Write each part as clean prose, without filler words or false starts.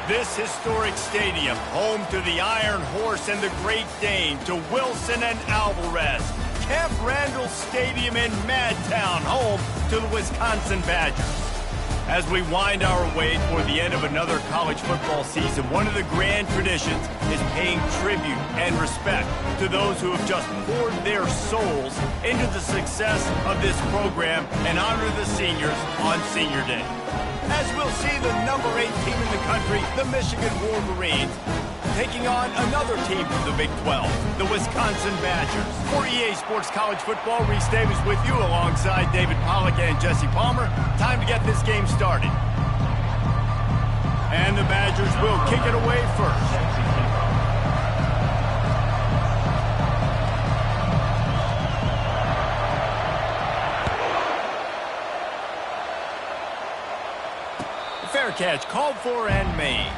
This historic stadium, home to the Iron Horse and the Great Dane, to Wilson and Alvarez. Camp Randall Stadium in Madtown, home to the Wisconsin Badgers. As we wind our way toward the end of another college football season, one of the grand traditions is paying tribute and respect to those who have just poured their souls into the success of this program and honor the seniors on Senior Day. As we'll see the number 8 team in the country, the Michigan Wolverines, taking on another team from the Big 12, the Wisconsin Badgers. For EA Sports College Football, Reese Davis with you alongside David Pollack and Jesse Palmer. Time to get this game started. And the Badgers will kick it away first. Fair catch called for and made.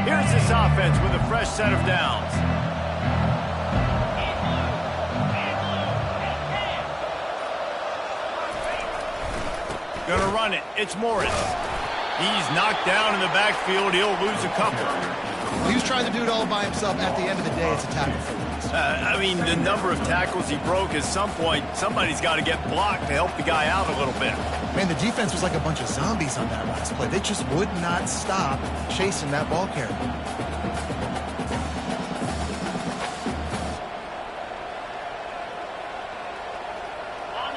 Here's this offense with a fresh set of downs. Gonna run it. It's Morris. He's knocked down in the backfield. He'll lose a couple. He was trying to do it all by himself. At the end of the day, it's a tackle for loss. I mean, the number of tackles he broke, at some point, somebody's got to get blocked to help the guy out a little bit. Man, the defense was like a bunch of zombies on that last play. They just would not stop chasing that ball carrier.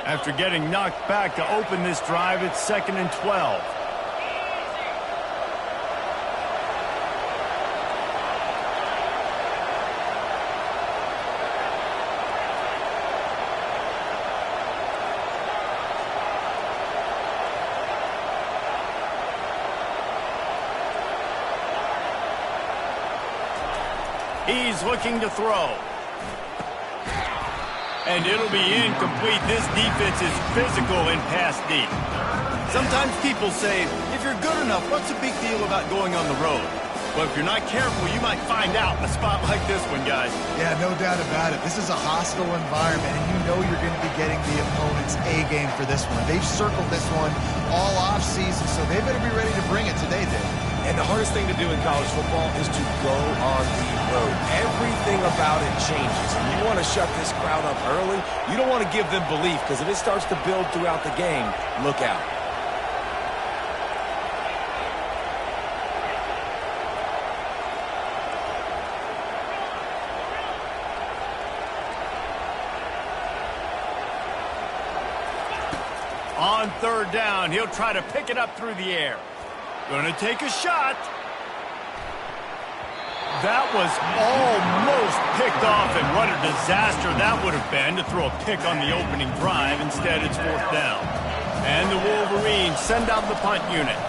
After getting knocked back to open this drive, it's 2nd and 12. He's looking to throw. And it'll be incomplete. This defense is physical in pass deep. Sometimes people say, if you're good enough, what's the big deal about going on the road? Well, if you're not careful, you might find out in a spot like this one, guys. Yeah, no doubt about it. This is a hostile environment, and you know you're going to be getting the opponent's A game for this one. They've circled this one all off-season, so they better be ready to bring it today, Dave. And the hardest thing to do in college football is to go on the road. Everything about it changes. And you want to shut this crowd up early. You don't want to give them belief, because if it starts to build throughout the game, look out. On 3rd down, he'll try to pick it up through the air. Gonna take a shot. That was almost picked off, and what a disaster that would have been to throw a pick on the opening drive. Instead, it's 4th down. And the Wolverines send out the punt unit.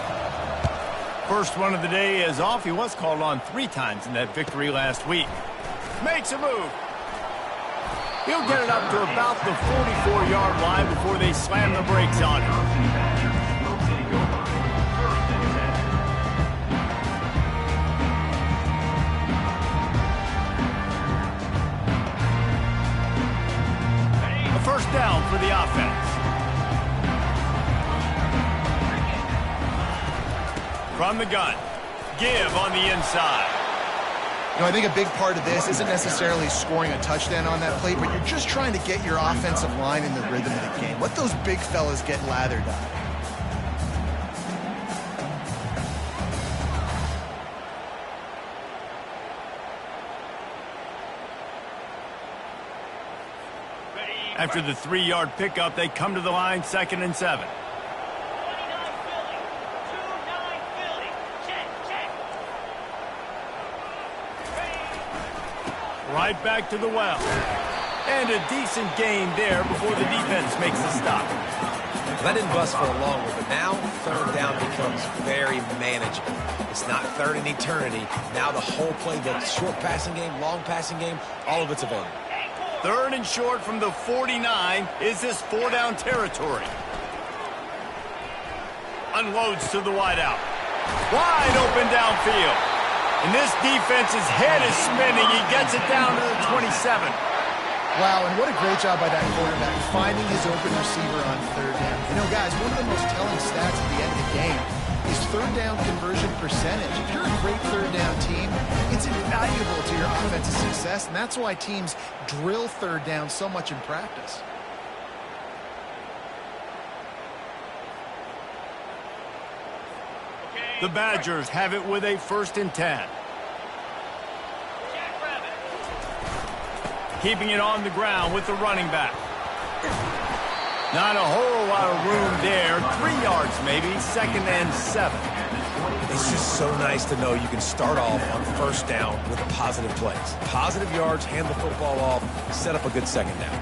First one of the day is off. He was called on 3 times in that victory last week. Makes a move. He'll get it up to about the 44-yard line before they slam the brakes on him. First down for the offense. From the gun. Give on the inside. You know, I think a big part of this isn't necessarily scoring a touchdown on that play, but you're just trying to get your offensive line in the rhythm of the game. Let those big fellas get lathered up. After the 3-yard pickup, they come to the line, 2nd and 7. Right back to the well. And a decent gain there before the defense makes the stop. That didn't bust for a long one, but now 3rd down becomes very manageable. It's not third and eternity. Now the whole play, the short passing game, long passing game, all of it's available. Third and short from the 49. Is this 4-down territory? Unloads to the wideout. Wide open downfield. And this defense's head is spinning. He gets it down to the 27. Wow, and what a great job by that quarterback, finding his open receiver on third down. You know, guys, one of the most telling stats at the end of the game is third down conversion percentage. If you're a great third down team, it's invaluable to your offensive success, and that's why teams drill third down so much in practice. The Badgers have it with a 1st and 10. Keeping it on the ground with the running back. Not a whole lot of room there. 3 yards maybe, 2nd and 7. It's just so nice to know you can start off on 1st down with positive plays. Positive yards, hand the football off, set up a good 2nd down.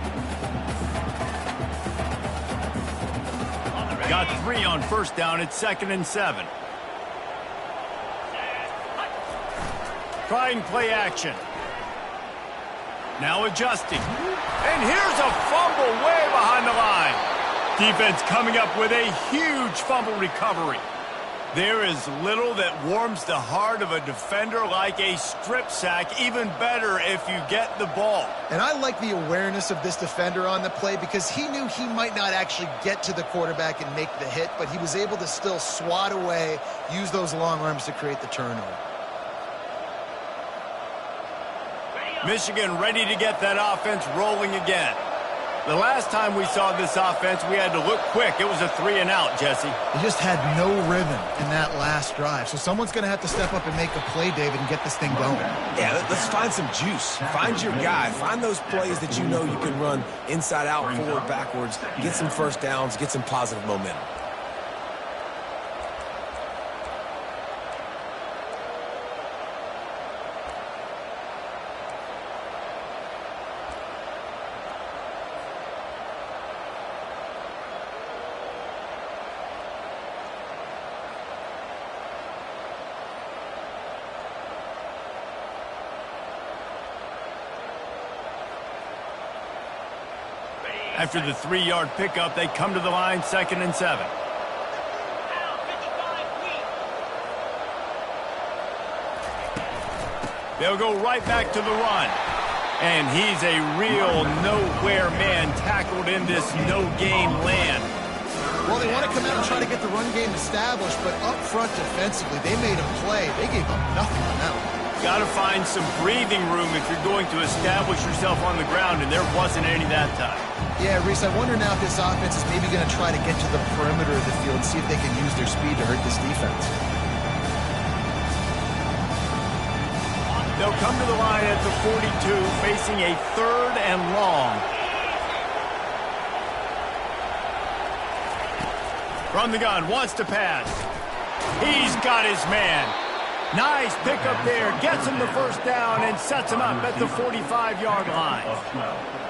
Got 3 on 1st down. It's 2nd and 7. Trying play action. Now adjusting. And here's a fumble way behind the line. Defense coming up with a huge fumble recovery. There is little that warms the heart of a defender like a strip sack. Even better if you get the ball. And I like the awareness of this defender on the play because he knew he might not actually get to the quarterback and make the hit, but he was able to still swat away, use those long arms to create the turnover. Michigan ready to get that offense rolling again. The last time we saw this offense, we had to look quick. It was a 3-and-out, Jesse. They just had no rhythm in that last drive. So someone's going to have to step up and make a play, David, and get this thing going. Yeah, let's find some juice. Find your guy. Find those plays that you know you can run inside out, forward, backwards. Get some 1st downs. Get some positive momentum. After the 3-yard pickup, they come to the line, 2nd and 7. They'll go right back to the run. And he's a real nowhere man tackled in this no-game land. Well, they want to come out and try to get the run game established, but up front defensively, they made a play. They gave up nothing on that one. Got to find some breathing room if you're going to establish yourself on the ground, and there wasn't any that time. Yeah, Reese, I wonder now if this offense is maybe going to try to get to the perimeter of the field and see if they can use their speed to hurt this defense. They'll come to the line at the 42, facing a 3rd and long. From the gun, wants to pass. He's got his man. Nice pickup there. Gets him the 1st down and sets him up at the 45-yard line.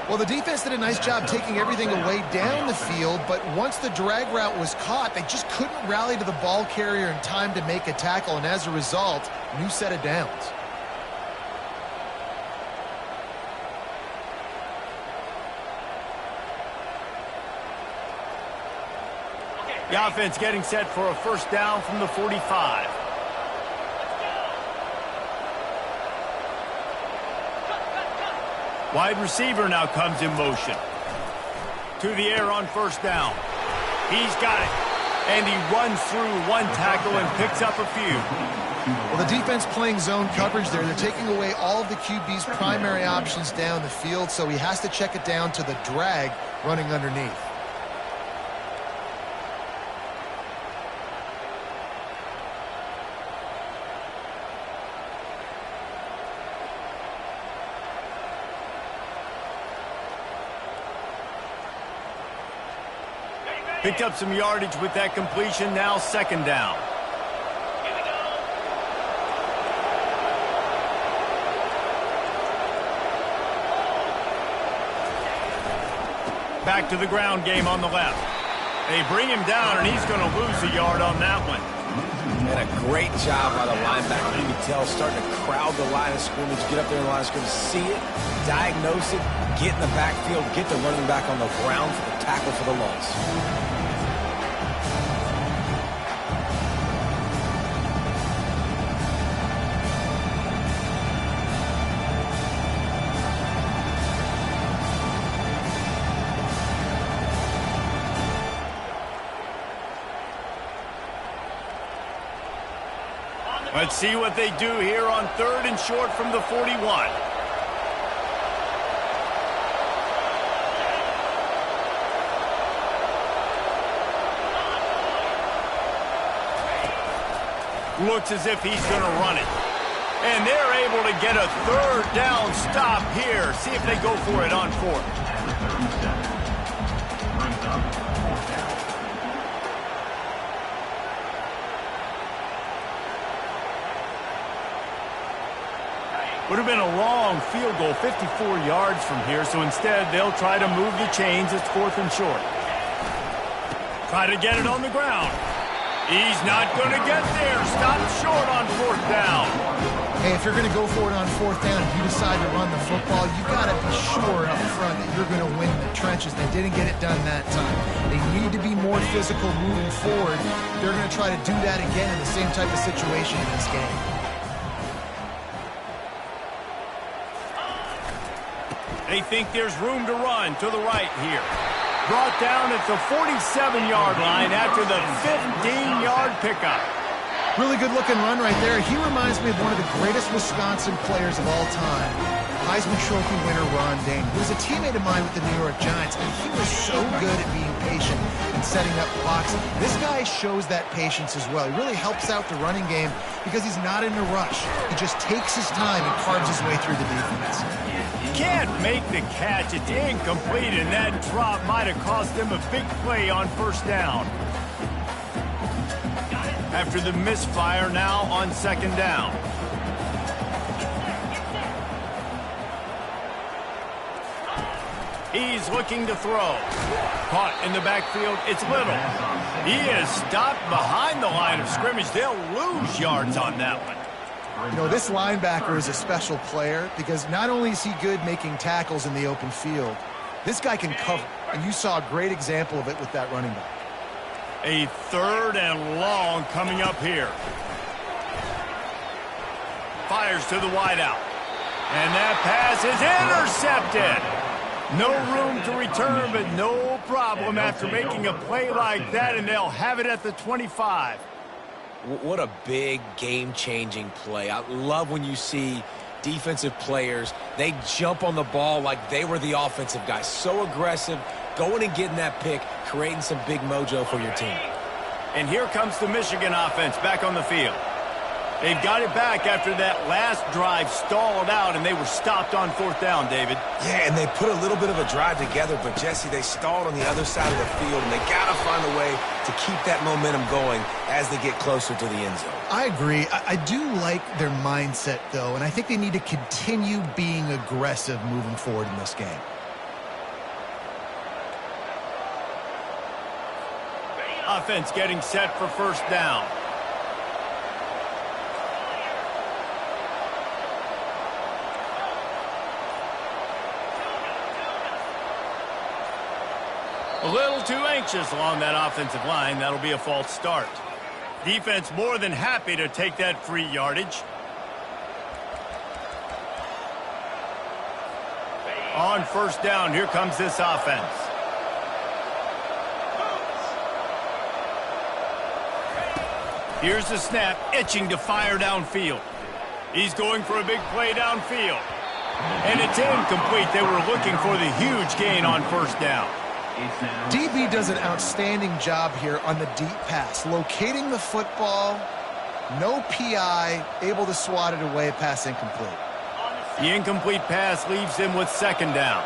Well, the defense did a nice job taking everything away down the field, but once the drag route was caught, they just couldn't rally to the ball carrier in time to make a tackle, and as a result, new set of downs. The offense getting set for a 1st down from the 45. Wide receiver now comes in motion. To the air on 1st down. He's got it. And he runs through one tackle and picks up a few. Well, the defense playing zone coverage there. They're taking away all of the QB's primary options down the field, so he has to check it down to the drag running underneath. Picked up some yardage with that completion, now 2nd down. Back to the ground game on the left. They bring him down, and he's going to lose a yard on that one. And a great job by the linebacker. You can tell starting to crowd the line of scrimmage, get up there in the line of scrimmage, see it, diagnose it, get in the backfield, get the running back on the ground for the tackle for the loss. Let's see what they do here on 3rd and short from the 41. Looks as if he's going to run it. And they're able to get a 3rd down stop here. See if they go for it on 4th. Would have been a long field goal, 54 yards from here, so instead they'll try to move the chains. It's 4th and short. Try to get it on the ground. He's not going to get there. Stop short on 4th down. Hey, if you're going to go for it on 4th down, if you decide to run the football, you got to be sure up front that you're going to win the trenches. They didn't get it done that time. They need to be more physical moving forward. They're going to try to do that again in the same type of situation in this game. They think there's room to run to the right here. Brought down at the 47-yard line after the 15-yard pickup. Really good-looking run right there. He reminds me of one of the greatest Wisconsin players of all time, Heisman Trophy winner Ron Dayne. He was a teammate of mine with the New York Giants, and he was so good at being patient and setting up blocks. This guy shows that patience as well. He really helps out the running game because he's not in a rush. He just takes his time and carves his way through the defense. Can't make the catch. It's incomplete, and that drop might have cost him a big play on 1st down. After the misfire, now on 2nd down. He's looking to throw. Caught in the backfield, it's Little. He is stopped behind the line of scrimmage. They'll lose yards on that one. You know, this linebacker is a special player because not only is he good making tackles in the open field, this guy can cover. And you saw a great example of it with that running back. A 3rd and long coming up here. Fires to the wideout. And that pass is intercepted. No room to return, but no problem after making a play like that, and they'll have it at the 25. What a big game-changing play. I love when you see defensive players, they jump on the ball like they were the offensive guys. So aggressive, going and getting that pick, creating some big mojo for your team. And here comes the Michigan offense back on the field. They've got it back after that last drive stalled out, and they were stopped on 4th down, David. Yeah, and they put a little bit of a drive together, but, Jesse, they stalled on the other side of the field, and they got to find a way to keep that momentum going as they get closer to the end zone. I agree. I do like their mindset, though, and I think they need to continue being aggressive moving forward in this game. Offense getting set for 1st down. A little too anxious along that offensive line. That'll be a false start. Defense more than happy to take that free yardage. On 1st down, here comes this offense. Here's the snap, itching to fire downfield. He's going for a big play downfield. And it's incomplete. They were looking for the huge gain on 1st down. DB does an outstanding job here on the deep pass, locating the football, no PI, able to swat it away, pass incomplete. The incomplete pass leaves him with 2nd down.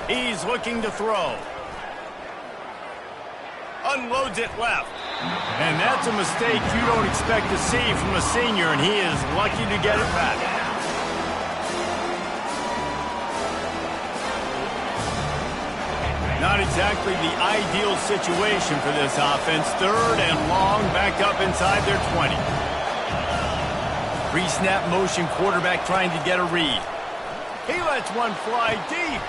He's looking to throw. Unloads it left. And that's a mistake you don't expect to see from a senior, and he is lucky to get it back. Not exactly the ideal situation for this offense. 3rd and long, back up inside their 20. Pre-snap motion, quarterback trying to get a read. He lets one fly deep.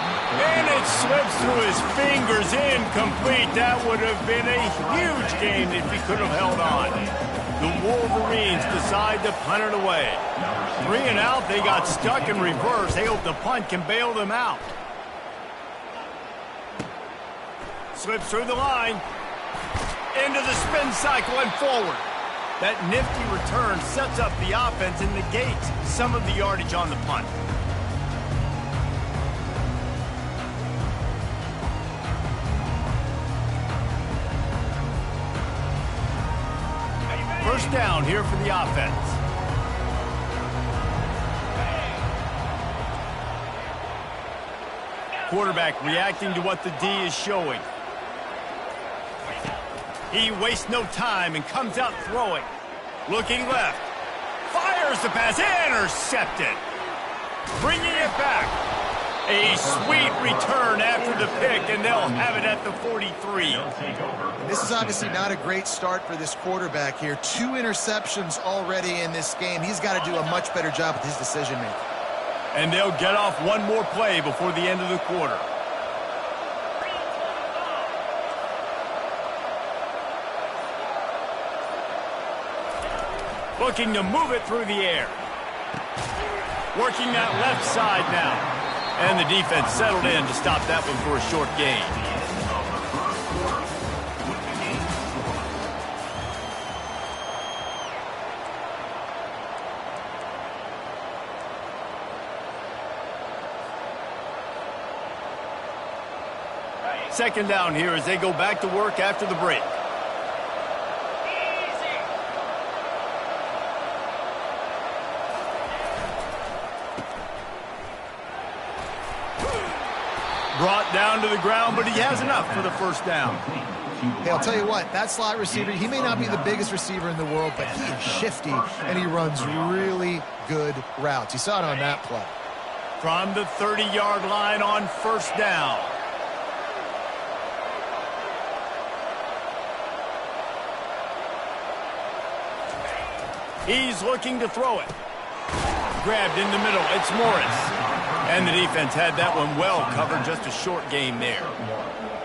And it slips through his fingers, incomplete. That would have been a huge gain if he could have held on. The Wolverines decide to punt it away. 3 and out, they got stuck in reverse. They hope the punt can bail them out. Slips through the line. Into the spin cycle and forward. That nifty return sets up the offense and negates some of the yardage on the punt. First down here for the offense. Quarterback reacting to what the D is showing. He wastes no time and comes out throwing. Looking left. Fires the pass. Intercepted. Bringing it back. A sweet return after the pick, and they'll have it at the 43. This is obviously not a great start for this quarterback here. 2 interceptions already in this game. He's got to do a much better job with his decision-making. And they'll get off one more play before the end of the quarter. Looking to move it through the air. Working that left side now. And the defense settled in to stop that one for a short gain. Second down here as they go back to work after the break. Brought down to the ground, but he has enough for the first down. Hey, I'll tell you what, that slot receiver, he may not be the biggest receiver in the world, but he is shifty, and he runs really good routes. You saw it on that play. From the 30-yard line on first down. He's looking to throw it. Grabbed in the middle. It's Morris. And the defense had that one well covered. Just a short game there.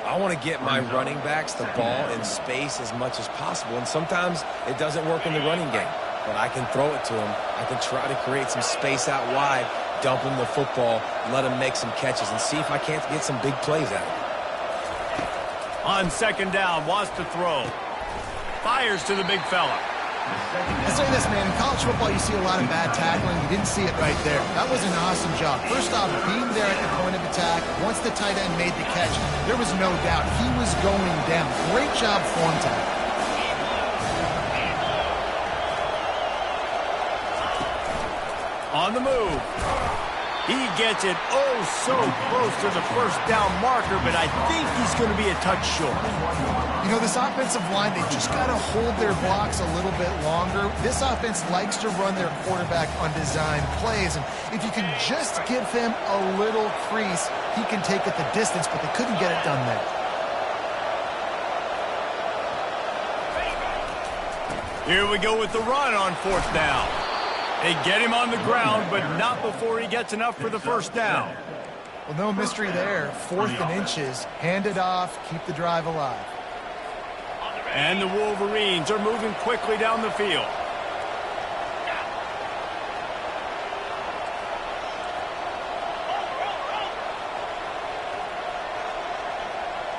I want to get my running backs the ball in space as much as possible. And sometimes it doesn't work in the running game. But I can throw it to them. I can try to create some space out wide, dump him the football, let him make some catches, and see if I can't get some big plays out of it. On second down, wants to throw. Fires to the big fella. I'll say this, man, in college football you see a lot of bad tackling. You didn't see it right there. That was an awesome job. First off, being there at the point of attack, once the tight end made the catch, there was no doubt he was going down. Great job form tackle. On the move. He gets it so close to the first down marker, but I think he's going to be a touch short. You know, this offensive line, they just got to hold their blocks a little bit longer. This offense likes to run their quarterback on design plays, and if you can just give him a little crease, he can take it the distance, but they couldn't get it done there. Here we go with the run on fourth down. They get him on the ground, but not before he gets enough for the first down. Well, no mystery there. 4th and inches. Hand it off. Keep the drive alive. And the Wolverines are moving quickly down the field.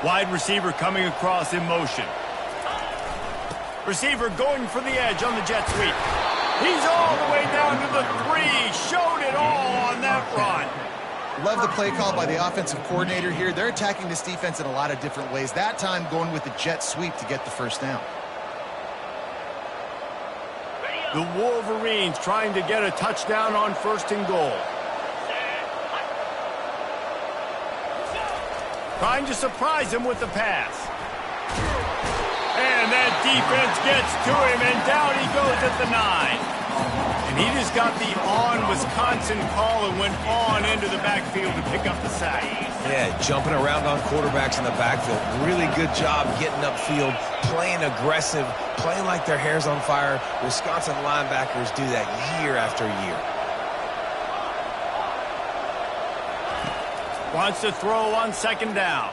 Wide receiver coming across in motion. Receiver going for the edge on the jet sweep. He's all the way down to the 3. Showed it all on that run. Love the play call by the offensive coordinator here. They're attacking this defense in a lot of different ways. That time going with the jet sweep to get the first down. The Wolverines trying to get a touchdown on 1st and goal. Trying to surprise him with the pass. And that defense gets to him, and down he goes at the 9. And he just got the on Wisconsin call and went on into the backfield to pick up the sack. Yeah, jumping around on quarterbacks in the backfield. Really good job getting upfield, playing aggressive, playing like their hair's on fire. Wisconsin linebackers do that year after year. Wants to throw on second down.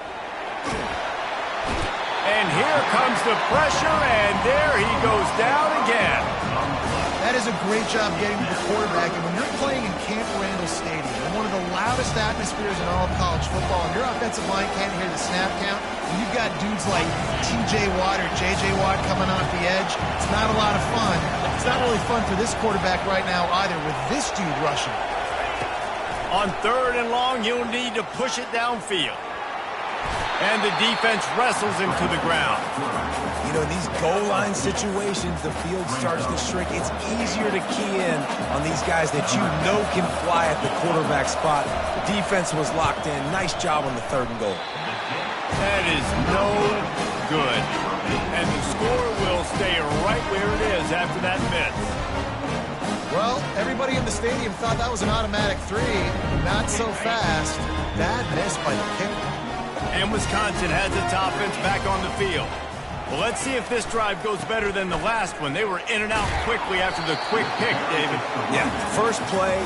And here comes the pressure, and there he goes down again. That is a great job getting to the quarterback. And when you're playing in Camp Randall Stadium, in one of the loudest atmospheres in all of college football, and your offensive line can't hear the snap count, and you've got dudes like T.J. Watt or J.J. Watt coming off the edge, it's not a lot of fun. It's not really fun for this quarterback right now either with this dude rushing. On third and long, you'll need to push it downfield. And the defense wrestles him to the ground. You know, in these goal line situations, the field starts to shrink. It's easier to key in on these guys that you know can fly at the quarterback spot. The defense was locked in. Nice job on the third and goal. That is no good. And the score will stay right where it is after that miss. Well, everybody in the stadium thought that was an automatic 3. Not so fast. Bad miss by the kicker. And Wisconsin has its offense back on the field. Well, let's see if this drive goes better than the last one. They were in and out quickly after the quick pick, David. Yeah, first play,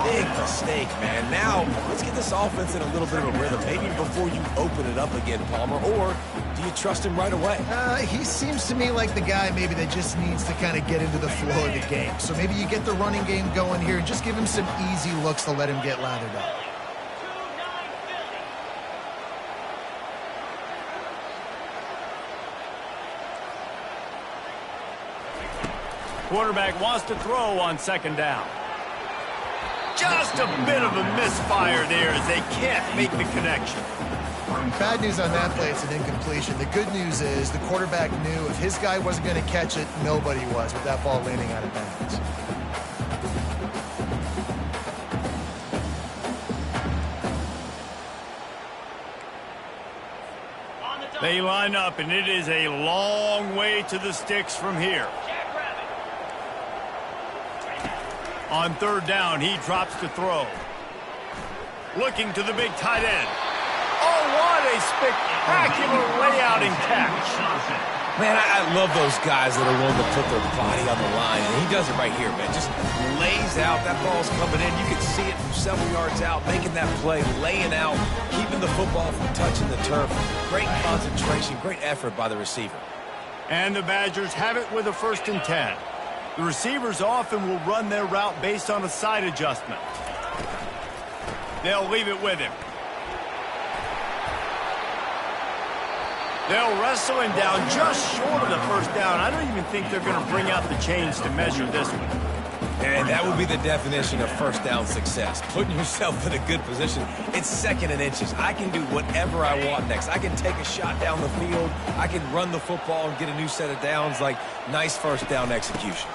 big mistake, man. Now, let's get this offense in a little bit of a rhythm. Maybe before you open it up again, Palmer, or do you trust him right away? He seems to me like the guy maybe that just needs to kind of get into the flow of the game. So maybe you get the running game going here and just give him some easy looks to let him get lathered up. Quarterback wants to throw on second down. Just a bit of a misfire there as they can't make the connection. Bad news on that play, it's an incompletion. The good news is the quarterback knew if his guy wasn't going to catch it, nobody was with that ball landing out of bounds. They line up, and it is a long way to the sticks from here. On third down, he drops to throw. Looking to the big tight end. Oh, what a spectacular layout and catch. Man, I love those guys that are willing to put their body on the line, and he does it right here, man. Just lays out. That ball's coming in. You can see it from several yards out, making that play, laying out, keeping the football from touching the turf. Great concentration, great effort by the receiver. And the Badgers have it with a 1st and 10. The receivers often will run their route based on a side adjustment. They'll leave it with him. They'll wrestle him down just short of the 1st down. I don't even think they're going to bring out the chains to measure this one. And that would be the definition of 1st down success. Putting yourself in a good position. It's 2nd and inches. I can do whatever I want next. I can take a shot down the field. I can run the football and get a new set of downs. Like, nice 1st down execution.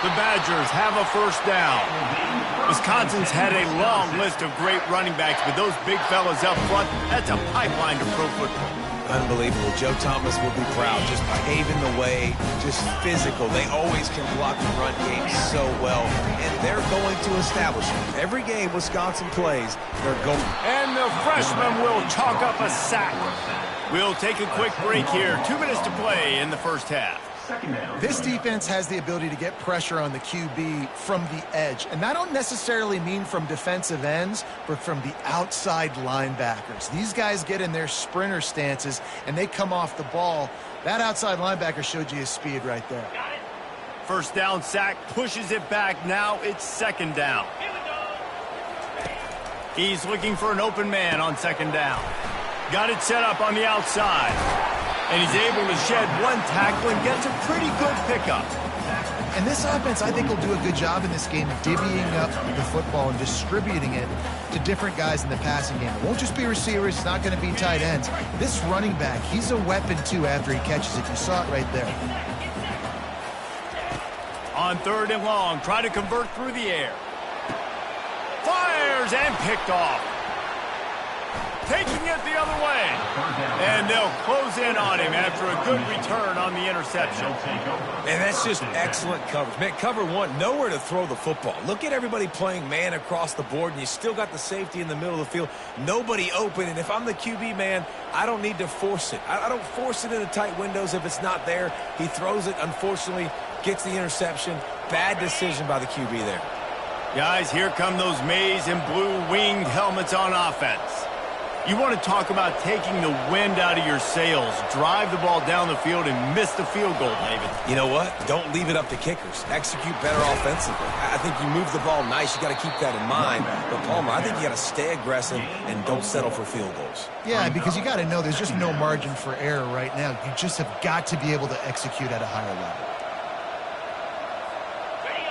The Badgers have a 1st down. Wisconsin's had a long list of great running backs, but those big fellas up front, that's a pipeline to pro football. Unbelievable. Joe Thomas will be proud. Just paving the way, just physical. They always can block the run game so well, and they're going to establish it. Every game Wisconsin plays, they're going. And the freshman will chalk up a sack. We'll take a quick break here. 2 minutes to play in the 1st half. This defense has the ability to get pressure on the QB from the edge. And I don't necessarily mean from defensive ends, but from the outside linebackers. These guys get in their sprinter stances, and they come off the ball. That outside linebacker showed you his speed right there. 1st down sack, pushes it back. Now it's 2nd down. He's looking for an open man on 2nd down. Got it set up on the outside. And he's able to shed one tackle and gets a pretty good pickup. And this offense, I think, will do a good job in this game divvying up the football and distributing it to different guys in the passing game. It won't just be receivers. It's not going to be tight ends. This running back, he's a weapon, too, after he catches it. You saw it right there. On 3rd and long, try to convert through the air. Fires and picked off. taking it the other way. And they'll close in on him after a good return on the interception. And that's just excellent coverage. Man, cover one, nowhere to throw the football. Look at everybody playing man across the board, and you still got the safety in the middle of the field. Nobody open, and if I'm the QB, man, I don't need to force it. I don't force it into tight windows if it's not there. He throws it, unfortunately, gets the interception. Bad decision by the QB there. Guys, here come those maize and blue winged helmets on offense. You want to talk about taking the wind out of your sails. Drive the ball down the field and miss the field goal, David. You know what? Don't leave it up to kickers. Execute better offensively. I think you move the ball nice. You got to keep that in mind. But, Palmer, I think you got to stay aggressive and don't settle for field goals. Yeah, because you got to know there's just no margin for error right now. You just have got to be able to execute at a higher level.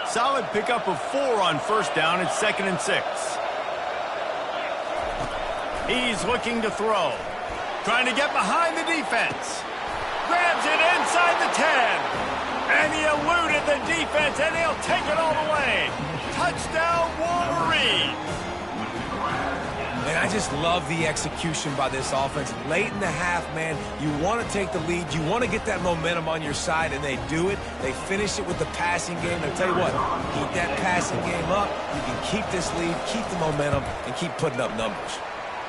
Solid pickup of 4 on first down. It's 2nd and 6. He's looking to throw. Trying to get behind the defense. Grabs it inside the 10. And he eluded the defense, and he'll take it all the way. Touchdown, Wolverine. And I just love the execution by this offense. Late in the half, man, you want to take the lead. You want to get that momentum on your side, and they do it. They finish it with the passing game. I'll tell you what, keep that passing game up. You can keep this lead, keep the momentum, and keep putting up numbers.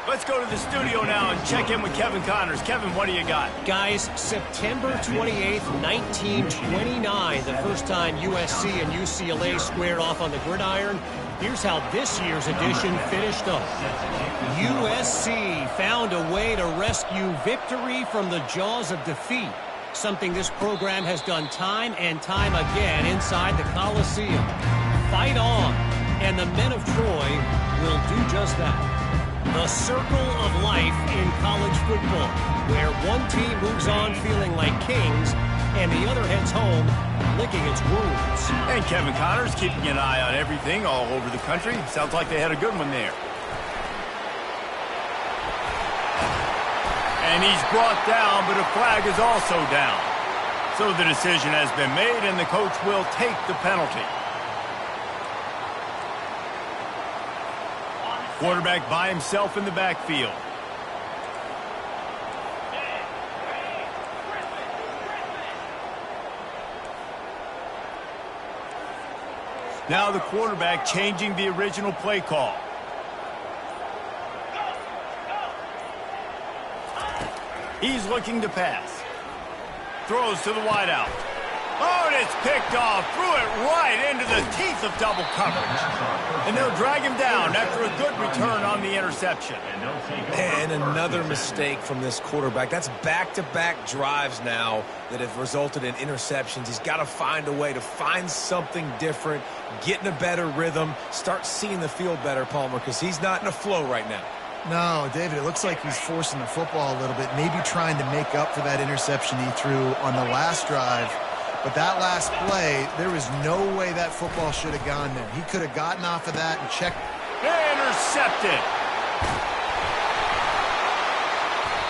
Let's go to the studio now and check in with Kevin Connors. Kevin, what do you got? Guys, September 28th, 1929, the first time USC and UCLA squared off on the gridiron. Here's how this year's edition finished up. USC found a way to rescue victory from the jaws of defeat, something this program has done time and time again inside the Coliseum. Fight on, and the men of Troy will do just that. The circle of life in college football, where one team moves on feeling like kings and the other heads home licking its wounds. And Kevin Connors keeping an eye on everything all over the country. Sounds like they had a good one there. And he's brought down, but a flag is also down. So the decision has been made, and the coach will take the penalty. Quarterback by himself in the backfield. Now the quarterback changing the original play call. He's looking to pass. Throws to the wideout. Oh, and it's picked off. Threw it right into the teeth of double coverage. And they'll drag him down after a good return on the interception. And another mistake from this quarterback. That's back-to-back drives now that have resulted in interceptions. He's got to find a way to find something different, get in a better rhythm, start seeing the field better, Palmer, because he's not in a flow right now. No, David, it looks like he's forcing the football a little bit, maybe trying to make up for that interception he threw on the last drive. But that last play, there was no way that football should have gone there. He could have gotten off of that and checked. Intercepted.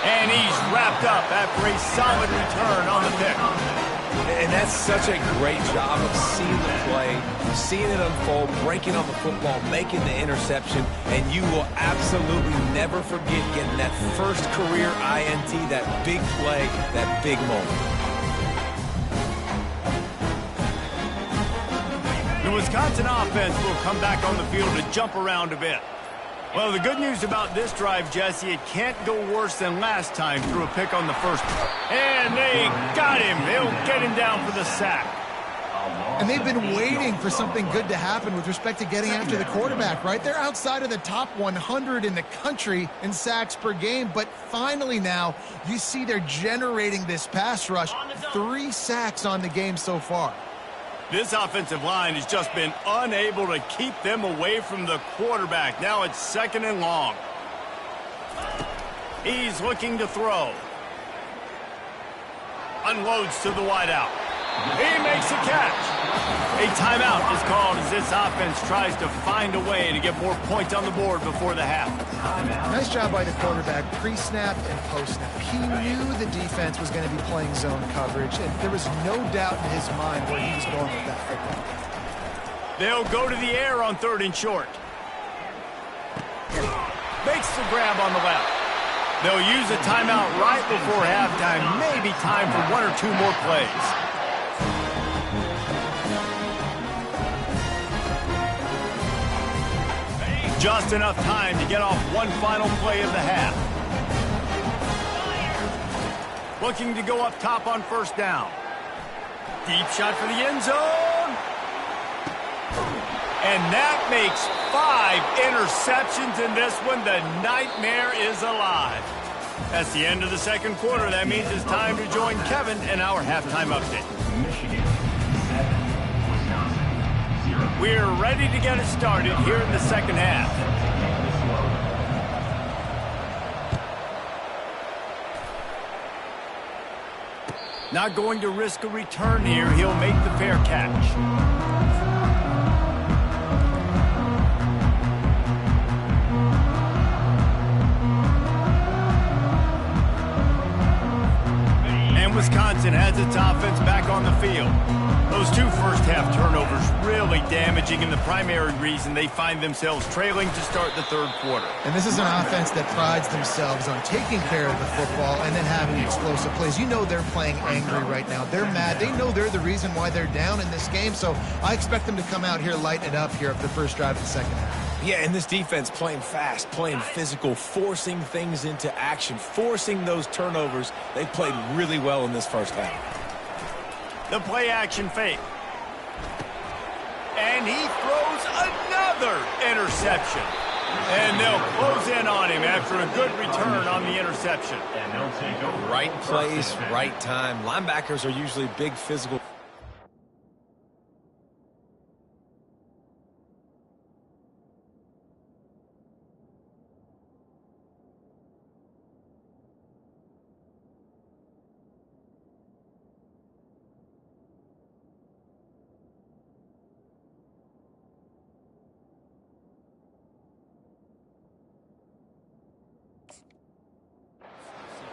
And he's wrapped up after a solid return on the pick. And that's such a great job of seeing the play, seeing it unfold, breaking on the football, making the interception, and you will absolutely never forget getting that first career INT, that big play, that big moment. The Wisconsin offense will come back on the field to jump around a bit. Well, the good news about this drive, Jesse, it can't go worse than last time through a pick on the first. And they got him. They'll get him down for the sack. And they've been waiting for something good to happen with respect to getting after the quarterback, right? They're outside of the top 100 in the country in sacks per game, but finally now you see they're generating this pass rush. 3 sacks on the game so far. This offensive line has just been unable to keep them away from the quarterback. Now it's 2nd and long. He's looking to throw. Unloads to the wideout. He makes a catch. A timeout is called as this offense tries to find a way to get more points on the board before the half. Nice job by the quarterback, pre-snap and post-snap. He knew the defense was going to be playing zone coverage, and there was no doubt in his mind where he was going with that football. They'll go to the air on 3rd and short. Makes the grab on the left. They'll use a timeout right before halftime. Maybe time for 1 or 2 more plays. Just enough time to get off one final play of the half. Looking to go up top on first down. Deep shot for the end zone. And that makes 5 interceptions in this one. The nightmare is alive. That's the end of the second quarter. That means it's time to join Kevin in our halftime update. We're ready to get it started here in the second half. Not going to risk a return here. He'll make the fair catch. Wisconsin has its offense back on the field. Those 2 first-half turnovers really damaging, and the primary reason they find themselves trailing to start the third quarter. And this is an offense that prides themselves on taking care of the football and then having explosive plays. You know they're playing angry right now. They're mad. They know they're the reason why they're down in this game, so I expect them to come out here, lighten it up here of the first drive of the second half. Yeah, and this defense playing fast, playing physical, forcing things into action, forcing those turnovers. They played really well in this first half. The play-action fake. And he throws another interception. And they'll close in on him after a good return on the interception. Right place, right time. Linebackers are usually big physical.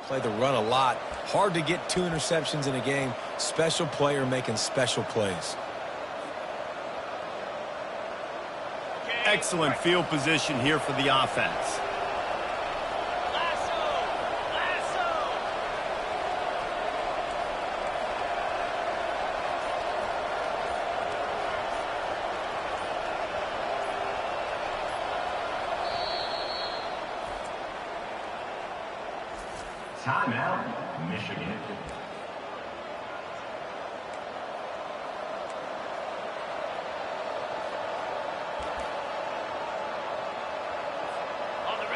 Play the run a lot. Hard to get 2 interceptions in a game. Special player making special plays. Excellent field position here for the offense. Timeout, Michigan.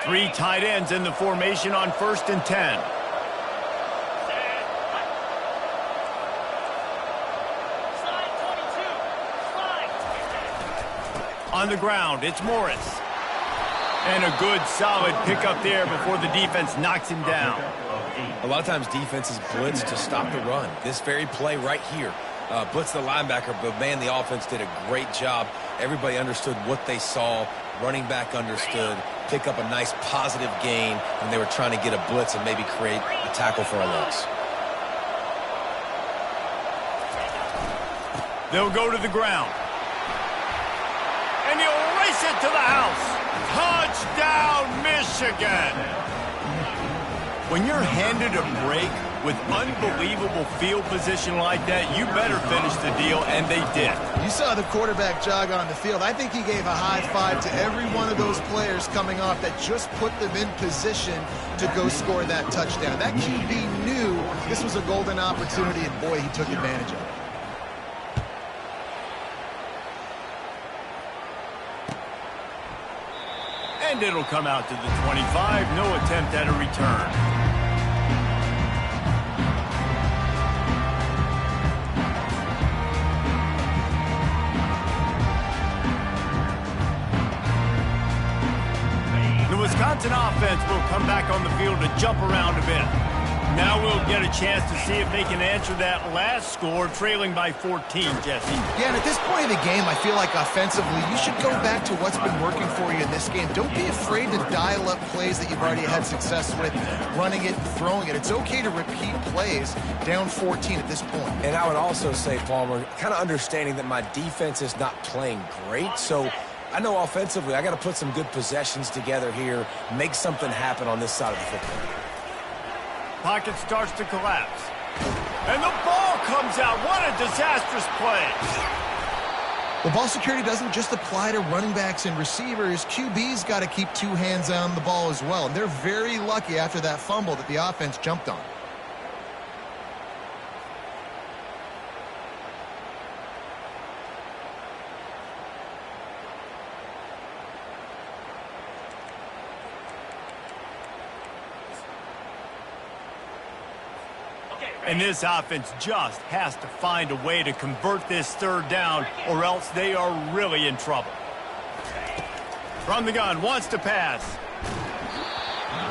Three tight ends in the formation on 1st and 10. On the ground, it's Morris. And a good, solid pickup there before the defense knocks him down. A lot of times defenses blitz to stop the run. This very play right here, blitz the linebacker, but man, the offense did a great job. Everybody understood what they saw. Running back understood. Pick up a nice positive gain when they were trying to get a blitz and maybe create a tackle for a loss. They'll go to the ground. And he'll race it to the house. Touchdown, Michigan! When you're handed a break with unbelievable field position like that, you better finish the deal, and they did. You saw the quarterback jog on the field. I think he gave a high five to every one of those players coming off that just put them in position to go score that touchdown. That QB knew this was a golden opportunity, and boy, he took advantage of it. And it'll come out to the 25. No attempt at a return. The Wisconsin offense will come back on the field to jump around a bit. Now we'll get a chance to see if they can answer that last score, trailing by 14, Jesse. Yeah, and at this point of the game, I feel like offensively, you should go back to what's been working for you in this game. Don't be afraid to dial up plays that you've already had success with, running it and throwing it. It's okay to repeat plays down 14 at this point. And I would also say, Palmer, kind of understanding that my defense is not playing great, so I know offensively I got to put some good possessions together here, make something happen on this side of the football. Pocket starts to collapse. And the ball comes out. What a disastrous play. Well, ball security doesn't just apply to running backs and receivers. QB's got to keep two hands on the ball as well. And they're very lucky after that fumble that the offense jumped on. And this offense just has to find a way to convert this third down, or else they are really in trouble. From the gun, wants to pass.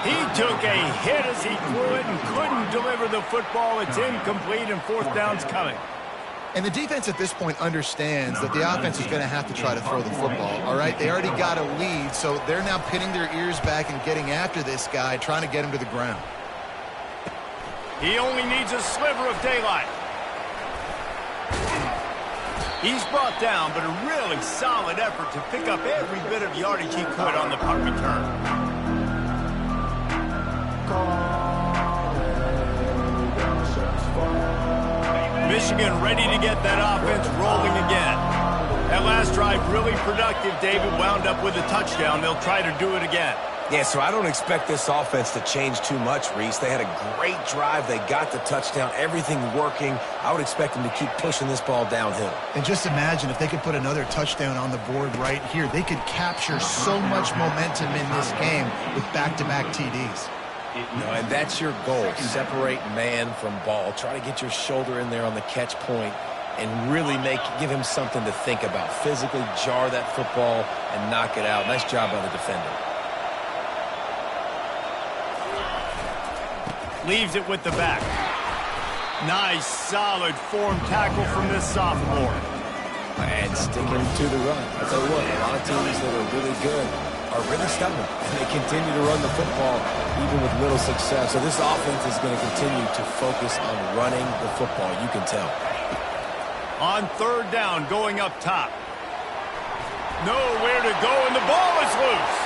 He took a hit as he threw it and couldn't deliver the football. It's incomplete, and fourth down's coming. And the defense at this point understands that the offense is going to have to try to throw the football, all right? They already got a lead, so they're now pinning their ears back and getting after this guy, trying to get him to the ground. He only needs a sliver of daylight. He's brought down, but a really solid effort to pick up every bit of yardage he could on the punt return. Michigan ready to get that offense rolling again. That last drive really productive. David wound up with a touchdown. They'll try to do it again. Yeah, so I don't expect this offense to change too much, Reese. They had a great drive. They got the touchdown. Everything working. I would expect them to keep pushing this ball downhill. And just imagine if they could put another touchdown on the board right here. They could capture so much momentum in this game with back-to-back TDs. And that's your goal. Separate man from ball. Try to get your shoulder in there on the catch point and really give him something to think about. Physically jar that football and knock it out. Nice job by the defender. Leaves it with the back. Nice, solid form tackle from this sophomore. And sticking to the run. I'll tell you what, a lot of teams that are really good are really stubborn. And they continue to run the football even with little success. So this offense is going to continue to focus on running the football. You can tell. On third down, going up top. Nowhere to go, and the ball is loose.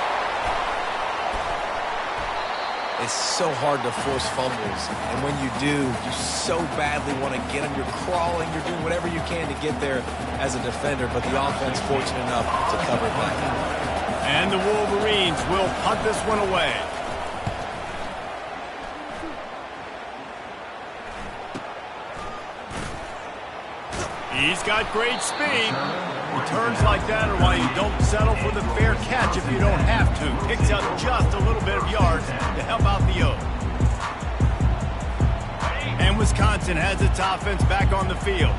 It's so hard to force fumbles, and when you do, you so badly want to get them. You're crawling, you're doing whatever you can to get there as a defender, but the offense fortunate enough to cover it back. And the Wolverines will punt this one away. He's got great speed. Returns like that are why you don't settle for the fair catch if you don't have to. Picks up just a little bit of yards to help out the Oaks. And Wisconsin has its offense back on the field.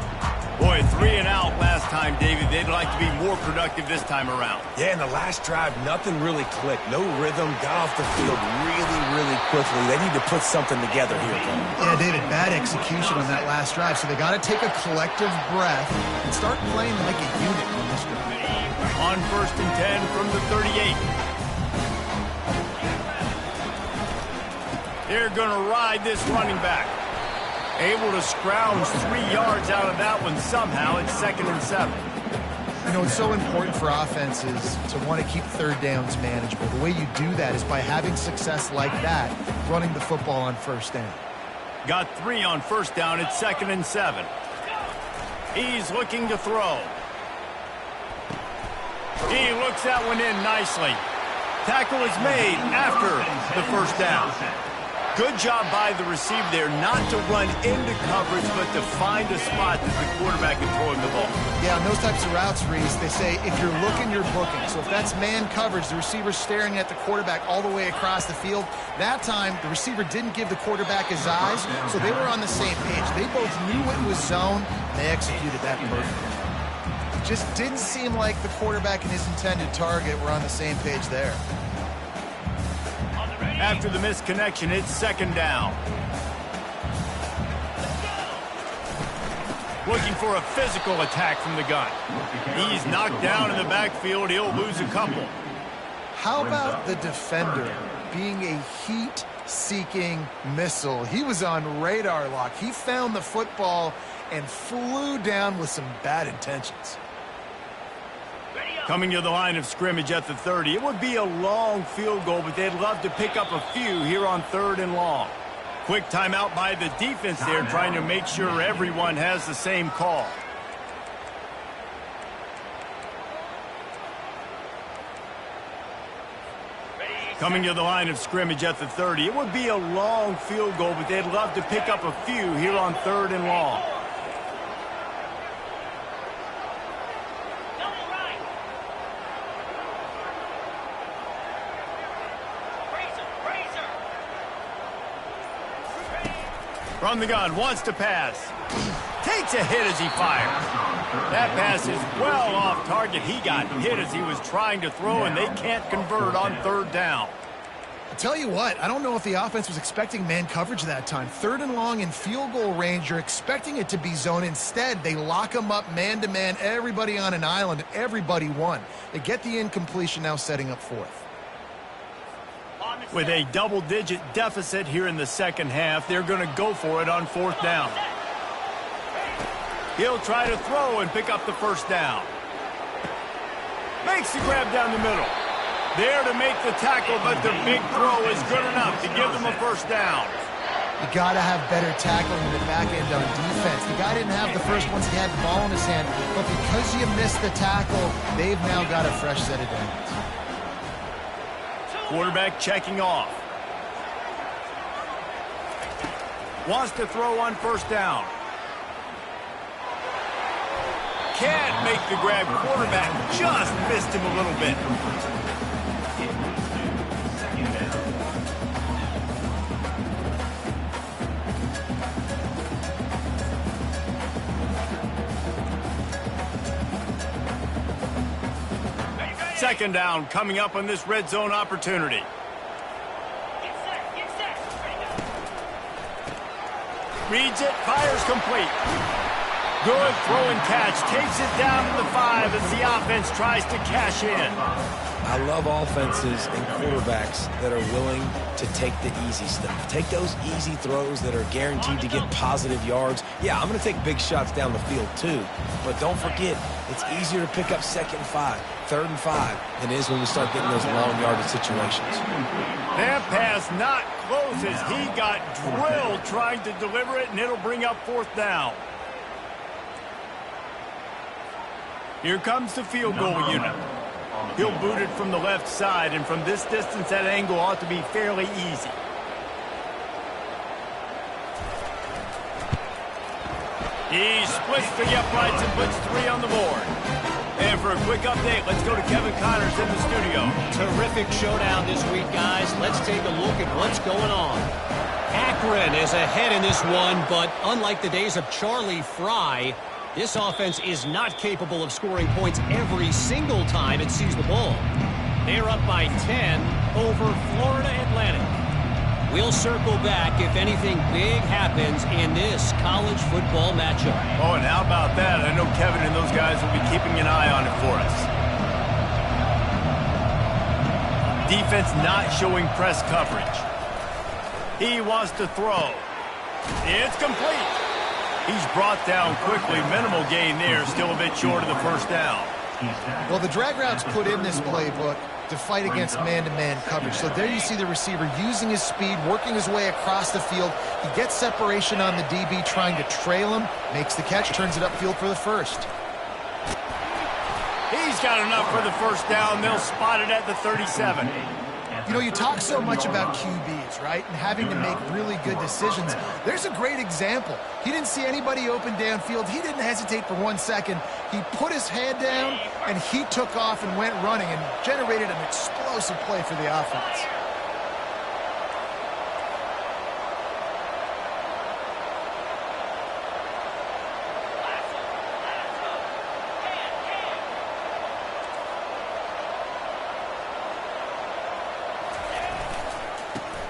Boy, 3 and out last time, David. They'd like to be more productive this time around. Yeah, in the last drive, nothing really clicked. No rhythm, got off the field really, really quickly. They need to put something together here. Yeah, David, bad execution on that last drive. So they got to take a collective breath and start playing like a unit on this drive. On 1st and 10 from the 38. They're going to ride this running back. Able to scrounge 3 yards out of that one somehow. It's 2nd and 7. You know, it's so important for offenses to want to keep third downs manageable. The way you do that is by having success like that, running the football on first down. Got 3 on first down. It's 2nd and 7. He's looking to throw. He looks that one in nicely. Tackle is made after the first down. Good job by the receiver there not to run into coverage, but to find a spot that the quarterback can throw him the ball. Yeah, on those types of routes, Reese, they say if you're looking, you're booking. So if that's man coverage, the receiver's staring at the quarterback all the way across the field. That time, the receiver didn't give the quarterback his eyes, so they were on the same page. They both knew it was zone, and they executed that perfectly. It just didn't seem like the quarterback and his intended target were on the same page there. After the missed connection, it's 2nd down. Looking for a physical attack from the gun. He's knocked down in the backfield. He'll lose a couple. How about the defender being a heat-seeking missile? He was on radar lock. He found the football and flew down with some bad intentions. Coming to the line of scrimmage at the 30. It would be a long field goal, but they'd love to pick up a few here on 3rd and long. Quick timeout by the defense there, trying to make sure everyone has the same call. Coming to the line of scrimmage at the 30. It would be a long field goal, but they'd love to pick up a few here on 3rd and long. From the gun, wants to pass. Takes a hit as he fires. That pass is well off target. He got hit as he was trying to throw, and they can't convert on 3rd down. I'll tell you what, I don't know if the offense was expecting man coverage that time. 3rd and long in field goal range, you're expecting it to be zone. Instead, they lock them up man-to-man, everybody on an island, everybody won. They get the incompletion, now setting up 4th. With a double-digit deficit here in the second half, they're going to go for it on 4th down. He'll try to throw and pick up the 1st down. Makes the grab down the middle. There to make the tackle, but the big throw is good enough to give them a 1st down. You got to have better tackling in the back end on defense. The guy didn't have the first once he had the ball in his hand, but because you missed the tackle, they've now got a fresh set of downs. Quarterback checking off. Wants to throw on 1st down. Can't make the grab. Quarterback just missed him a little bit. Second down coming up on this red zone opportunity. Reads it, fires complete. Good throw and catch. Takes it down to the 5 as the offense tries to cash in. I love offenses and quarterbacks that are willing to take the easy stuff. Take those easy throws that are guaranteed to get positive yards. Yeah, I'm going to take big shots down the field too. But don't forget, it's easier to pick up 2nd and 5, 3rd and 5 than it is when we start getting those long yardage situations. That pass not close as he got drilled trying to deliver it, and it'll bring up 4th down. Here comes the field goal unit. He'll boot it from the left side, and from this distance, that angle ought to be fairly easy. He splits the uprights and puts 3 on the board. And for a quick update, let's go to Kevin Connors in the studio. Terrific showdown this week, guys. Let's take a look at what's going on. Akron is ahead in this one, but unlike the days of Charlie Fry, this offense is not capable of scoring points every single time it sees the ball. They're up by 10 over Florida Atlantic. We'll circle back if anything big happens in this college football matchup. Oh, and how about that? I know Kevin and those guys will be keeping an eye on it for us. Defense not showing press coverage. He wants to throw. It's complete. He's brought down quickly. Minimal gain there. Still a bit short of the 1st down. Well, the drag routes put in this playbook to fight against man-to-man coverage. So there you see the receiver using his speed, working his way across the field. He gets separation on the DB, trying to trail him, makes the catch, turns it upfield for the 1st. He's got enough for the 1st down. They'll spot it at the 37. You know, you talk so much about QBs, right, and having to make really good decisions. There's a great example. He didn't see anybody open downfield. He didn't hesitate for 1 second. He put his head down, and he took off and went running and generated an explosive play for the offense.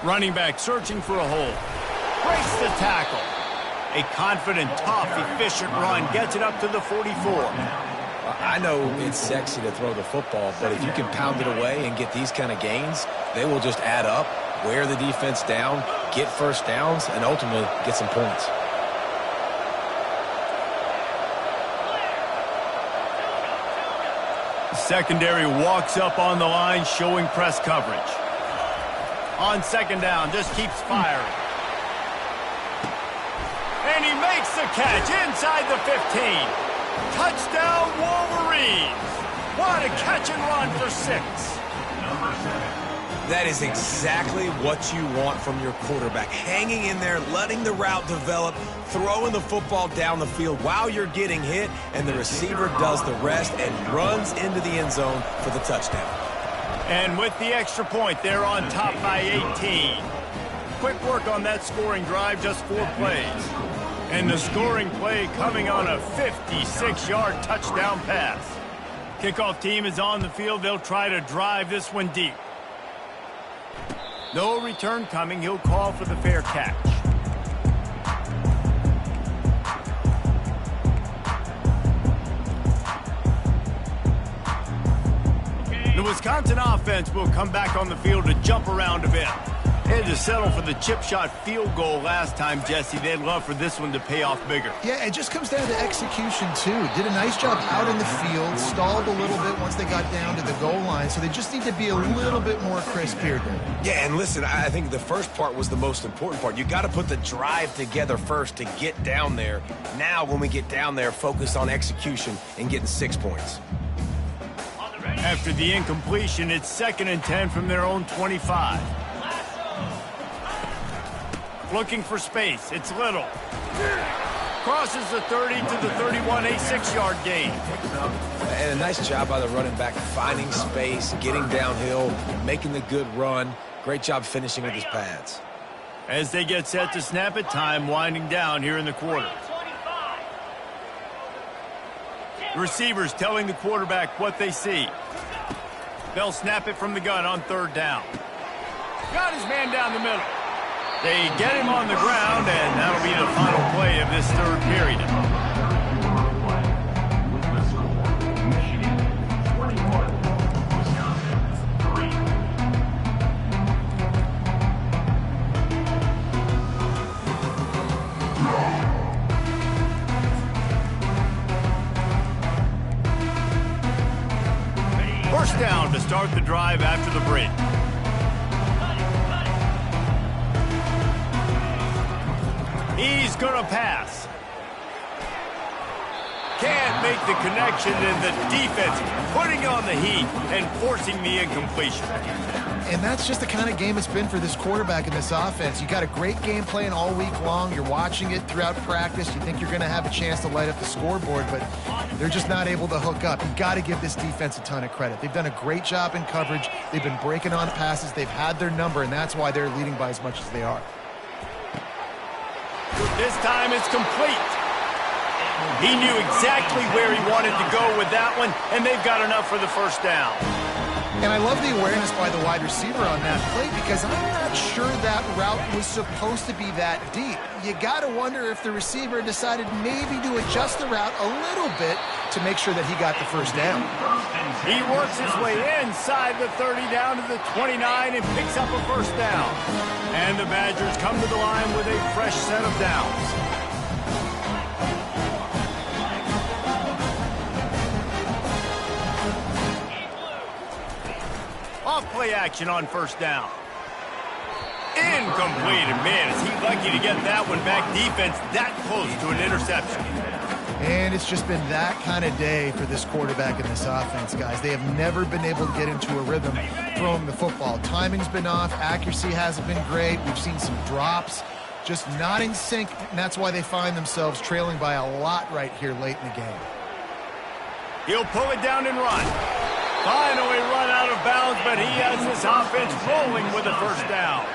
Running back searching for a hole. Breaks the tackle. A confident, tough, efficient run. Gets it up to the 44. I know it's sexy to throw the football, but if you can pound it away and get these kind of gains, they will just add up, wear the defense down, get 1st downs, and ultimately get some points. Secondary walks up on the line, showing press coverage. On 2nd down, just keeps firing. Makes the catch inside the 15. Touchdown, Wolverines. What a catch and run for 6. That is exactly what you want from your quarterback. Hanging in there, letting the route develop, throwing the football down the field while you're getting hit, and the receiver does the rest and runs into the end zone for the touchdown. And with the extra point, they're on top by 18. Quick work on that scoring drive, just 4 plays. And the scoring play coming on a 56-yard touchdown pass. Kickoff team is on the field. They'll try to drive this one deep. No return coming. He'll call for the fair catch. The Wisconsin offense will come back on the field to jump around a bit. They had to settle for the chip shot field goal last time, Jesse. They'd love for this one to pay off bigger. Yeah, it just comes down to execution, too. Did a nice job out in the field, stalled a little bit once they got down to the goal line, so they just need to be a little bit more crisp here. Yeah, and listen, I think the first part was the most important part. You got to put the drive together first to get down there. Now, when we get down there, focus on execution and getting 6 points. After the incompletion, it's 2nd and 10 from their own 25. Looking for space. It's Little. Crosses the 30 to the 31, a 6-yard gain. And a nice job by the running back, finding space, getting downhill, making the good run. Great job finishing with his pads. As they get set to snap it, time winding down here in the quarter. The receivers telling the quarterback what they see. They'll snap it from the gun on 3rd down. Got his man down the middle. They get him on the ground, and that'll be the final play of this 3rd period. Michigan 21, Wisconsin 3. First down to start the drive after the break. He's going to pass. Can't make the connection, and the defense putting on the heat and forcing the incompletion. And that's just the kind of game it's been for this quarterback in this offense. You got a great game plan all week long. You're watching it throughout practice. You think you're going to have a chance to light up the scoreboard, but they're just not able to hook up. You've got to give this defense a ton of credit. They've done a great job in coverage. They've been breaking on passes. They've had their number, and that's why they're leading by as much as they are. This time it's complete. He knew exactly where he wanted to go with that one, and they've got enough for the first down. And I love the awareness by the wide receiver on that play because I'm not sure that route was supposed to be that deep. You got to wonder if the receiver decided maybe to adjust the route a little bit to make sure that he got the first down. He works his way inside the 30 down to the 29 and picks up a first down. And the Badgers come to the line with a fresh set of downs. Off-play action on first down. Incomplete. And man, is he lucky to get that one back. Defense that close to an interception. And it's just been that kind of day for this quarterback in this offense, guys. They have never been able to get into a rhythm throwing the football. Timing's been off. Accuracy hasn't been great. We've seen some drops. Just not in sync, and that's why they find themselves trailing by a lot right here late in the game. He'll pull it down and run. Finally run out of bounds, but he has this offense rolling with a first down.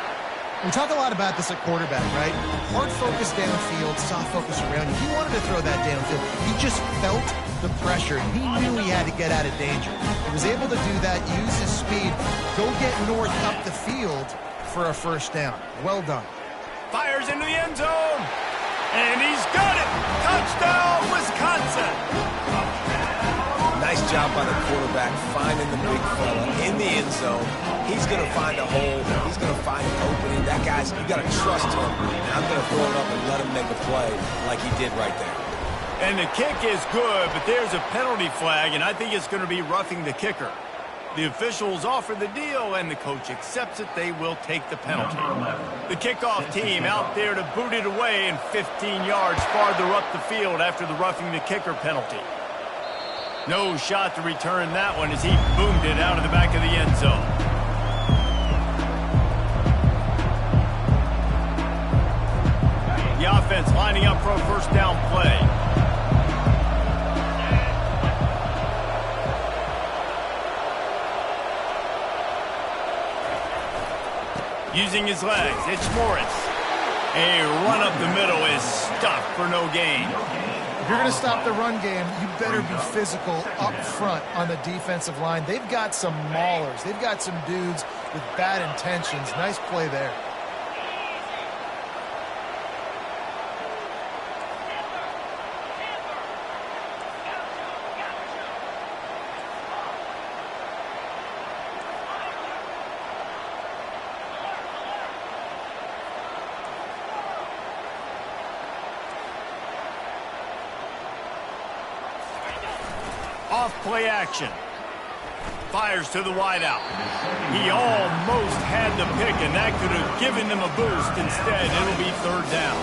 We talk a lot about this at quarterback, right? Hard focus downfield, soft focus around you. He wanted to throw that downfield. He just felt the pressure. He knew he had to get out of danger. He was able to do that, use his speed, go get north up the field for a first down. Well done. Fires into the end zone, and he's got it. Touchdown, Wisconsin. Nice job by the quarterback finding the big fella in the end zone. He's going to find a hole. He's going to find an opening. That guy's, you got to trust him. I'm going to throw it up and let him make a play like he did right there. And the kick is good, but there's a penalty flag, and I think it's going to be roughing the kicker. The officials offer the deal, and the coach accepts it. They will take the penalty. The kickoff team out there to boot it away and 15 yards farther up the field after the roughing the kicker penalty. No shot to return that one as he boomed it out of the back of the end zone. The offense lining up for a first down play. Using his legs, it's Morris. A run up the middle is stuffed for no gain. If you're going to stop the run game, you better be physical up front on the defensive line. They've got some maulers. They've got some dudes with bad intentions. Nice play there. Off play action. Fires to the wideout. He almost had the pick, and that could have given them a boost. Instead, it'll be third down.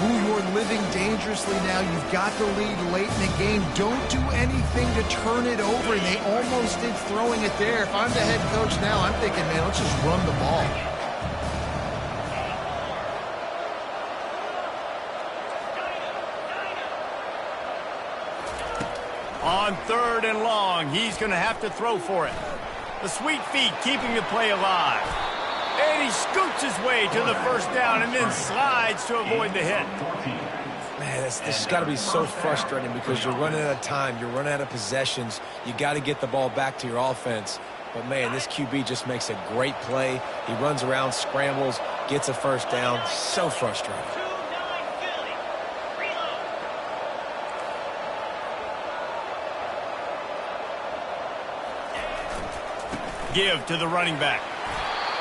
Ooh, you're living dangerously now. You've got the lead late in the game. Don't do anything to turn it over, and they almost did throwing it there. If I'm the head coach now, I'm thinking, man, let's just run the ball. On third and long, he's going to have to throw for it. The sweet feet keeping the play alive. And he scoots his way to the first down and then slides to avoid the hit. Man, this has got to be so frustrating because you're running out of time. You're running out of possessions. You got to get the ball back to your offense. But, man, this QB just makes a great play. He runs around, scrambles, gets a first down. So frustrating. Give to the running back.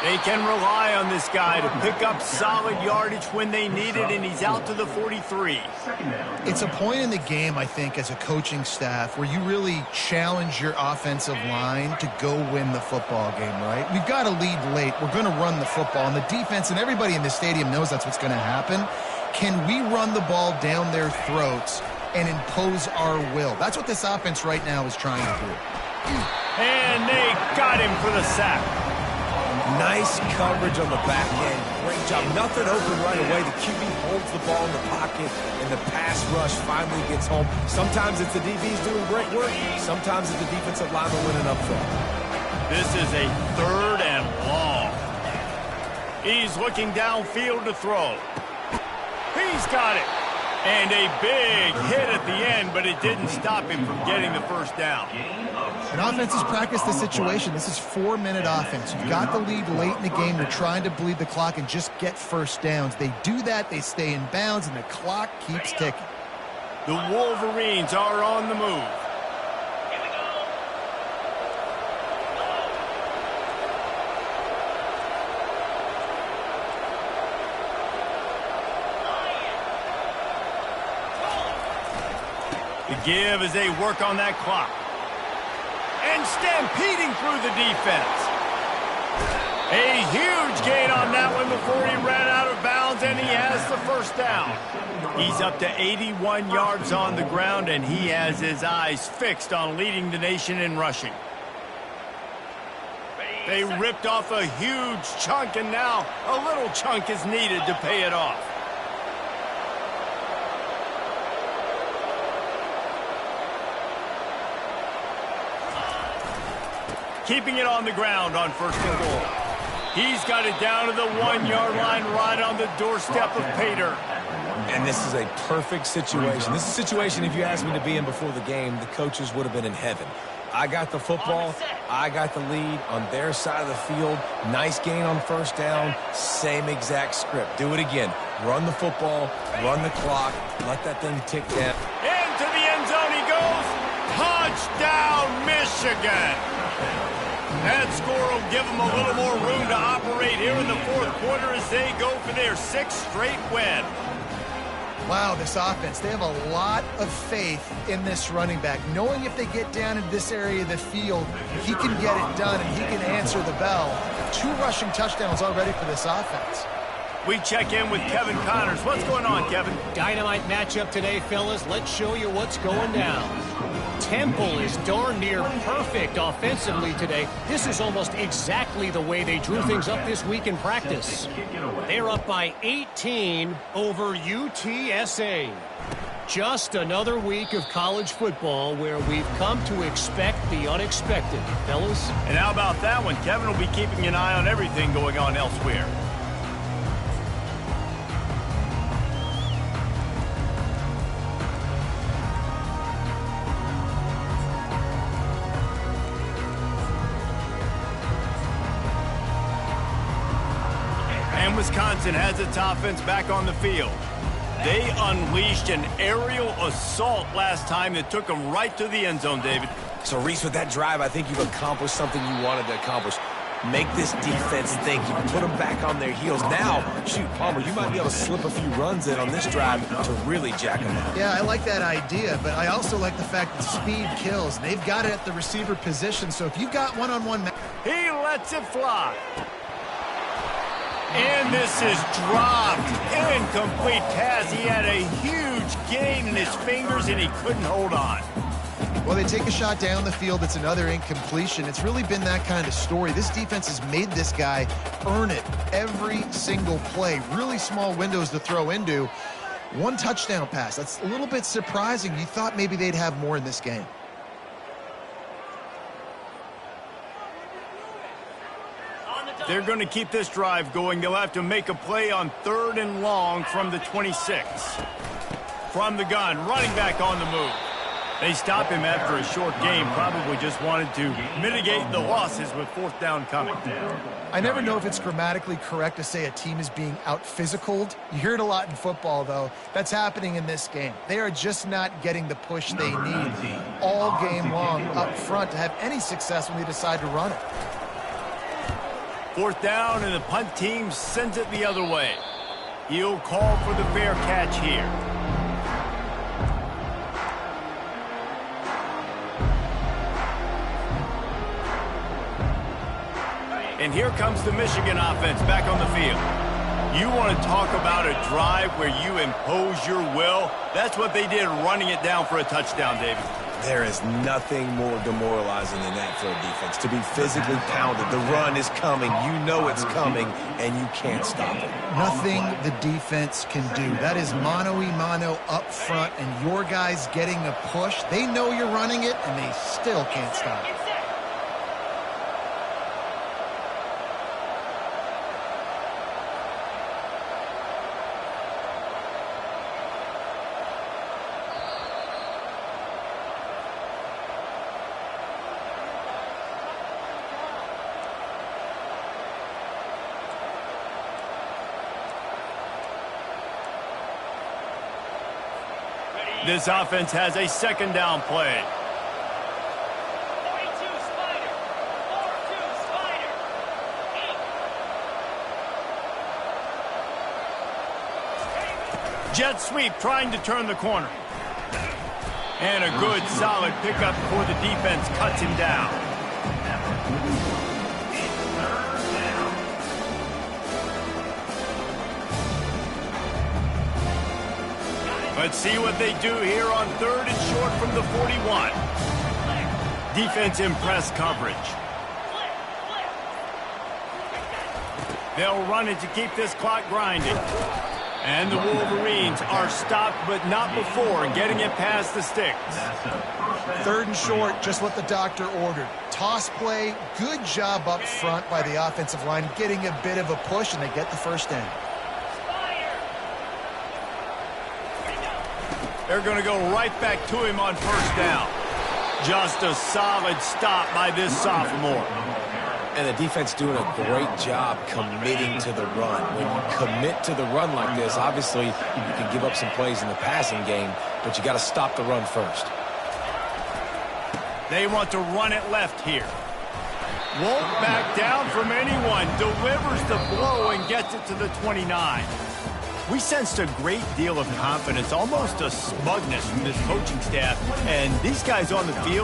They can rely on this guy to pick up solid yardage when they need it, and he's out to the 43. It's a point in the game, I think, as a coaching staff where you really challenge your offensive line to go win the football game, right? We've got to lead late. We're going to run the football, and the defense and everybody in the stadium knows that's what's going to happen. Can we run the ball down their throats and impose our will? That's what this offense right now is trying to do. And they got him for the sack. Nice coverage on the back end. Great job. Nothing open right away. The QB holds the ball in the pocket, and the pass rush finally gets home. Sometimes it's the DBs doing great work. Sometimes it's the defensive lineman winning up front. This is a third and long. He's looking downfield to throw. He's got it. And a big hit at the end, but it didn't stop him from getting the first down. And offenses practice the situation. This is 4-minute offense. You've got the lead late in the game. You're trying to bleed the clock and just get first downs. They do that, they stay in bounds, and the clock keeps ticking. The Wolverines are on the move. The give as they work on that clock. And stampeding through the defense. A huge gain on that one before he ran out of bounds, and he has the first down. He's up to 81 yards on the ground, and he has his eyes fixed on leading the nation in rushing. They ripped off a huge chunk, and now a little chunk is needed to pay it off. Keeping it on the ground on first and goal. He's got it down to the 1-yard line right on the doorstep of Pater. And this is a perfect situation. This is a situation, if you asked me to be in before the game, the coaches would have been in heaven. I got the football. I got the lead on their side of the field. Nice gain on first down. Same exact script. Do it again. Run the football. Run the clock. Let that thing tick down. Into the end zone he goes. Touchdown, Michigan. That score will give them a little more room to operate here in the fourth quarter as they go for their 6th straight win. Wow, this offense, they have a lot of faith in this running back, knowing if they get down in this area of the field, he can get it done and he can answer the bell. 2 rushing touchdowns already for this offense. We check in with Kevin Connors. What's going on, Kevin? Dynamite matchup today, fellas. Let's show you what's going down. Temple is darn near perfect offensively today. This is almost exactly the way they drew things up this week in practice. They're up by 18 over UTSA. Just another week of college football where we've come to expect the unexpected, fellas. And how about that one? Kevin will be keeping an eye on everything going on elsewhere. Wisconsin has its offense back on the field. They unleashed an aerial assault last time that took them right to the end zone, David. So, Reese, with that drive, I think you've accomplished something you wanted to accomplish. Make this defense think. You put them back on their heels. Now, shoot, Palmer, you might be able to slip a few runs in on this drive to really jack them up. Yeah, I like that idea, but I also like the fact that speed kills. They've got it at the receiver position, so if you've got one-on-one... He lets it fly. And this is dropped. Incomplete pass. He had a huge gain in his fingers, and he couldn't hold on. Well, they take a shot down the field. It's another incompletion. It's really been that kind of story. This defense has made this guy earn it every single play. Really small windows to throw into. 1 touchdown pass. That's a little bit surprising. You thought maybe they'd have more in this game. They're going to keep this drive going. They'll have to make a play on 3rd and long from the 26. From the gun, running back on the move. They stop him after a short game. Probably just wanted to mitigate the losses with 4th down coming. I never know if it's grammatically correct to say a team is being out-physicaled. You hear it a lot in football, though. That's happening in this game. They are just not getting the push they need all game long up front to have any success when they decide to run it. 4th down, and the punt team sends it the other way. He'll call for the fair catch here. And here comes the Michigan offense back on the field. You want to talk about a drive where you impose your will? That's what they did, running it down for a touchdown, David. There is nothing more demoralizing than that for a defense. To be physically pounded. The run is coming. You know it's coming, and you can't stop it. Nothing the defense can do. That is mano-a-mano up front, and your guys getting a push. They know you're running it, and they still can't stop it. This offense has a 2nd down play. Jet sweep trying to turn the corner. And a good solid pickup before the defense cuts him down. Let's see what they do here on 3rd and short from the 41. Defense in press coverage. They'll run it to keep this clock grinding. And the Wolverines are stopped, but not before getting it past the sticks. 3rd and short, just what the doctor ordered. Toss play, good job up front by the offensive line, getting a bit of a push, and they get the 1st down. They're going to go right back to him on 1st down. Just a solid stop by this sophomore. And the defense doing a great job committing to the run. When you commit to the run like this, obviously you can give up some plays in the passing game, but you got to stop the run first. They want to run it left here. Won't back down from anyone. Delivers the blow and gets it to the 29. We sensed a great deal of confidence, almost a smugness from this coaching staff. And these guys on the field,